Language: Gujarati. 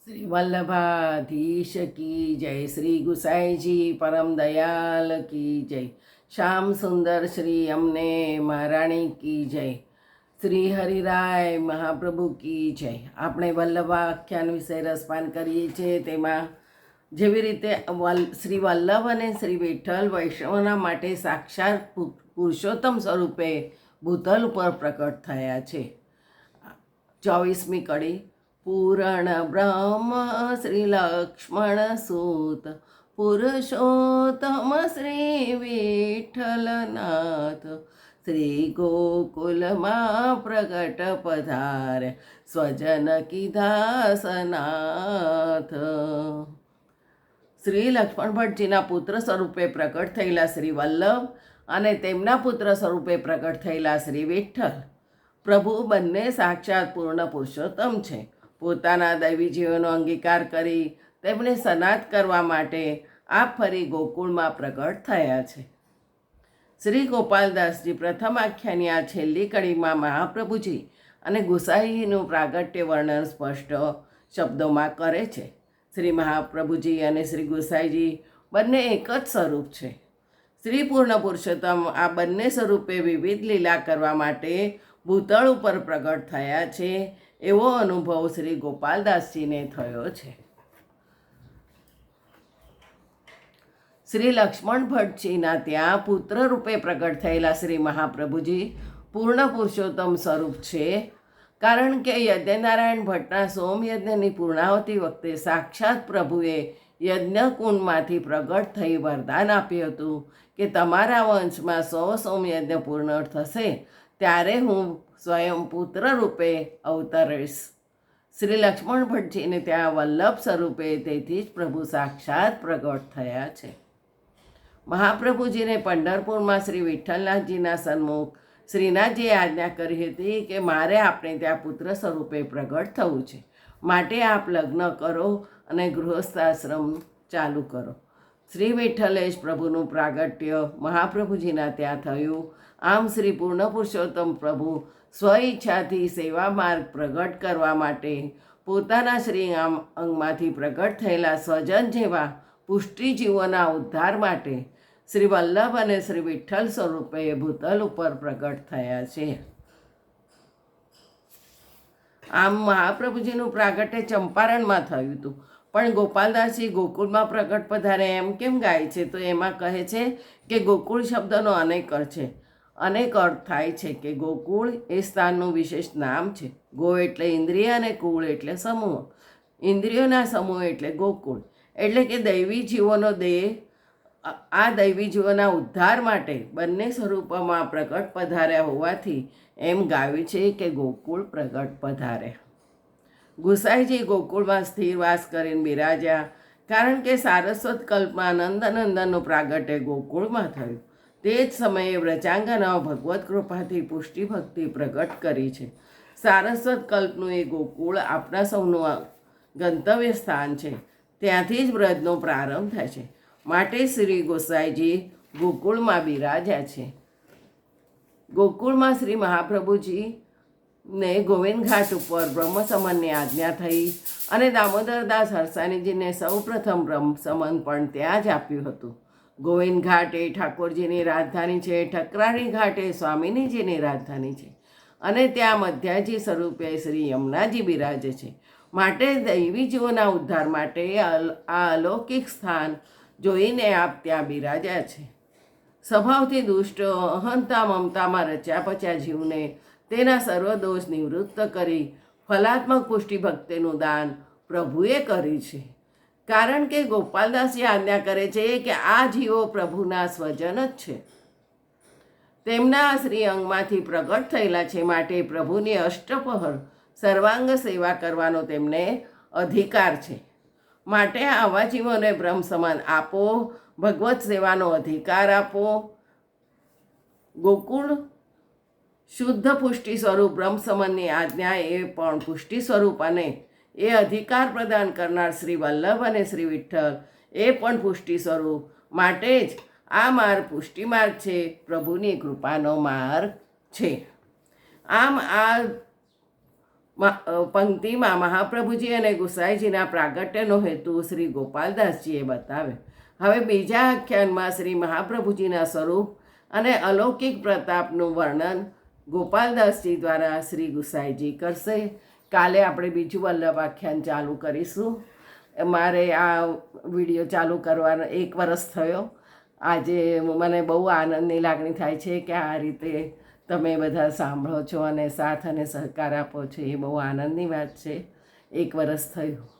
श्री वल्लभाधीश की जय। श्री गुसाई जी परम दयाल की जय। श्याम सुंदर श्री अमने महाराणी की जय। श्री हरिराय महाप्रभु की जय। આપણે વલ્લભાખ્યાન વિશે રસપાન કરીએ છીએ। તેમાં જેવી રીતે શ્રી વલ્લભ અને શ્રી વિઠ્ઠલ વૈષ્ણવના માટે સાક્ષાત પુરુષોત્તમ સ્વરૂપે ભૂતલ ઉપર પ્રકટ થયા છે। 24મી કડી। પૂરણ બ્રહ્મ શ્રી લક્ષ્મણ સૂત પુરુષોત્તમ શ્રી વિઠ્ઠલનાથ શ્રી ગોકુલમાં પ્રગટ પધાર સ્વજન કીધાસનાથ। શ્રી લક્ષ્મણ ભટ્ટજીના પુત્ર સ્વરૂપે પ્રકટ થયેલા શ્રી વલ્લભ અને તેમના પુત્ર સ્વરૂપે પ્રકટ થયેલા શ્રી વિઠ્ઠલ પ્રભુ બંને સાક્ષાત પૂર્ણ પુરુષોત્તમ છે। પોતાના દૈવી જીવોનો અંગીકાર કરી તેમને સનાત કરવા માટે આપ ફરી ગોકુળમાં પ્રગટ થયા છે। શ્રી ગોપાલદાસજી પ્રથમ આખ્યાની આ છેલ્લી કડીમાં મહાપ્રભુજી અને ગુસાઈનું પ્રાગટ્ય વર્ણન સ્પષ્ટ શબ્દોમાં કરે છે। શ્રી મહાપ્રભુજી અને શ્રી ગુસાઈજી બંને એક જ સ્વરૂપ છે। શ્રી પૂર્ણ પુરુષોત્તમ આ બંને સ્વરૂપે વિવિધ લીલા કરવા માટે ભૂતળ ઉપર પ્રગટ થયા છે એવો અનુભવ શ્રી ગોપાલદાસજીને થયો છે। શ્રી લક્ષ્મણ ભટ્ટજીના ત્યાં પુત્ર રૂપે પ્રગટ થયેલા શ્રી મહાપ્રભુજી પૂર્ણ પુરુષોત્તમ સ્વરૂપ છે, કારણ કે યજ્ઞનારાયણ ભટ્ટના સોમયજ્ઞની પૂર્ણાવતી વખતે સાક્ષાત પ્રભુએ યજ્ઞકુંડમાંથી પ્રગટ થઈ વરદાન આપ્યું હતું કે તમારા વંશમાં 100 સોમયજ્ઞ પૂર્ણ થશે ત્યારે હું સ્વયં પુત્ર રૂપે અવતરીશ। શ્રી લક્ષ્મણ ભટ્ટજીને ત્યાં વલ્લભ સ્વરૂપે તેથી જ પ્રભુ સાક્ષાત પ્રગટ થયા છે। મહાપ્રભુજીને પંઢરપુરમાં શ્રી વિઠ્ઠલનાથજીના સન્મુખ શ્રીનાથજીએ આજ્ઞા કરી હતી કે મારે આપણે ત્યાં પુત્ર સ્વરૂપે પ્રગટ થવું છે, માટે આપ લગ્ન કરો અને ગૃહસ્થાશ્રમ ચાલુ કરો। શ્રી વિઠ્ઠલે જ પ્રભુનું પ્રાગટ્ય મહાપ્રભુજીના ત્યાં થયું। આમ શ્રી પૂર્ણ પુરુષોત્તમ પ્રભુ સ્વઈચ્છાથી સેવા માર્ગ પ્રગટ કરવા માટે પોતાના શ્રી અંગમાંથી પ્રગટ થયેલા સ્વજન જેવા પુષ્ટિજીવોના ઉદ્ધાર માટે શ્રી વલ્લભ અને શ્રી વિઠ્ઠલ સ્વરૂપે ભૂતલ ઉપર પ્રગટ થયા છે। આમ મહાપ્રભુજીનું પ્રાગટ્ય ચંપારણમાં થયું હતું, પણ ગોપાલદાસજી ગોકુળમાં પ્રગટ પધારે એમ કેમ ગાય છે? તો એમાં કહે છે કે ગોકુળ શબ્દનો અનેક અર્થ છે, અનેક અર્થ થાય છે કે ગોકુળ એ સ્થાનનું વિશેષ નામ છે। ગો એટલે ઇન્દ્રિય અને કુળ એટલે સમૂહ, ઇન્દ્રિયોના સમૂહ એટલે ગોકુળ, એટલે કે દૈવી જીવોનો દેહ। આ દૈવી જીવોના ઉદ્ધાર માટે બંને સ્વરૂપોમાં પ્રગટ પધાર્યા હોવાથી એમ ગાવ્યું છે કે ગોકુળ પ્રગટ પધારે। ગુસાઈજી ગોકુળમાં સ્થિર વાસ કરીને બિરાજ્યા, કારણ કે સારસ્વત કલ્પમાં નંદનંદનનું પ્રાગટ્ય ગોકુળમાં થયું। તે જ સમયે વ્રજાંગનાઓ ભગવત કૃપાથી પુષ્ટિ ભક્તિ પ્રગટ કરી છે। સારસ્વત કલ્પનું એ ગોકુળ આપણા સૌનું ગંતવ્ય સ્થાન છે, ત્યાંથી જ વ્રજનો પ્રારંભ થાય છે, માટે શ્રી ગોસાઈજી ગોકુળમાં બિરાજ્યા છે। ગોકુળમાં શ્રી મહાપ્રભુજીને ગોવિંદ ઘાટ ઉપર બ્રહ્મસમનની આજ્ઞા થઈ અને દામોદરદાસ હરસાણીજીને સૌપ્રથમ બ્રહ્મસમન પણ ત્યાં જ આપ્યું હતું। ગોવિંદ ઘાટ એ ઠાકોરજીની રાજધાની છે, ઠકરારી ઘાટ એ સ્વામિનીજીની રાજધાની છે, અને ત્યાં મધ્યાજી સ્વરૂપે શ્રી યમુનાજી બિરાજે છે। માટે દૈવી જીવોના ઉદ્ધાર માટે આ અલૌકિક સ્થાન જોઈને આપ ત્યાં બિરાજ્યા છે। સ્વભાવથી દુષ્ટ અહંતા મમતામાં રચ્યા પચ્યા જીવને તેના સર્વદોષ નિવૃત્ત કરી ફલાત્મક પુષ્ટિ ભક્તિનું દાન પ્રભુએ કર્યું છે, કારણ કે ગોપાલદાસજી આજ્ઞા કરે છે કે આ જીવો પ્રભુના સ્વજન જ છે, તેમના શ્રી અંગમાંથી પ્રગટ થયેલા છે, માટે પ્રભુની અષ્ટપહર સર્વાંગ સેવા કરવાનો તેમને અધિકાર છે। માટે આવા જીવોને બ્રહ્મ સમાન આપો, ભગવત સેવાનો અધિકાર આપો। ગોકુળ શુદ્ધ પુષ્ટિ સ્વરૂપ બ્રહ્મ સમાનની આજ્ઞા એ પણ પુષ્ટિ સ્વરૂપ અને એ અધિકાર પ્રદાન કરનાર શ્રી વલ્લભ અને શ્રી વિઠ્ઠલ એ પણ પુષ્ટિ સ્વરૂપ, માટે જ આ માર્ગ પુષ્ટિ માર્ગ છે, પ્રભુની કૃપાનો માર્ગ છે। આમ આ પંક્તિમાં મહાપ્રભુજી અને ગુસાઈજીના પ્રાગટ્યનો હેતુ શ્રી ગોપાલદાસજીએ બતાવ્યો. હવે બીજા આખ્યાનમાં શ્રી મહાપ્રભુજીના સ્વરૂપ અને અલૌકિક પ્રતાપનું વર્ણન ગોપાલદાસજી દ્વારા શ્રી ગુસાઈજી કરશે. કાલે આપણે બીજું વલ્લભ આખ્યાન ચાલુ કરીશું. મારે આ વિડીયો ચાલુ કરવાનો 1 વર્ષ થયો. આજે મને બહુ આનંદની લાગણી થાય છે કે આ રીતે તમે બધા સાંભળો છો અને સાથ અને સહકાર આપો છો. એ બહુ આનંદની વાત છે. 1 વર્ષ થયું.